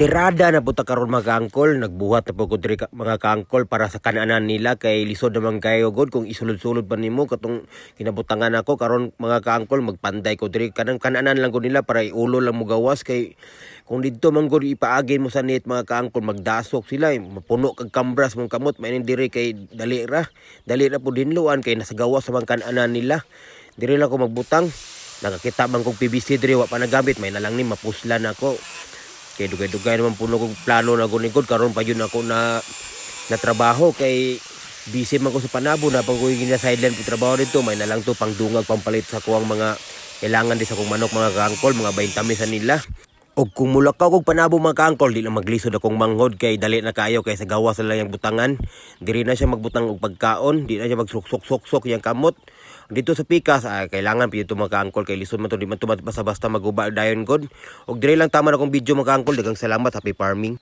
Tirada na puta karon mga kaangkol, nagbuhat na po ko diri mga kaangkol para sa kananan nila kay lisod naman kayo god kung isulod-sulod pa nimo katong kinabutangan ako karon mga kaangkol magpanday ko diri kanang kananan lang ko nila para iulo lang mo gawas kay kung didto man gud ipaagin mo sa net mga kaangkol magdasok sila mapuno kag kambras mong kamot mainin diri kay dali ra po dinluan kay nasa gawas sa mga kananan nila diri lang ko magbutang nakakita man kog PVC diri wa pa nagamit may nalang ni mapuslan ako. Kay dugay-dugay naman puno kong plano na gunigod karon pa yun ako na trabaho kay busy man ko sa panabo na pag uwi na sideline ko trabaho dito may nalang to pang dungag pampalit sa kuwang mga kailangan di sa kong manok mga kaangkol mga 20 mesa nila. Og kung mulakaw kog panabo mga kaangkol di na maglisod akong manghod kay dali na kayo kay sa gawas na lang yung butangan diri na siya magbutang og pagkaon di na siya magsuksok-suksok yang kamot dito sa pikas kailangan pito mga kaangkol kay lisod man to di man to basta-basta maguba dayon god og diri lang tama na akong video mga kaangkol daghang salamat happy farming.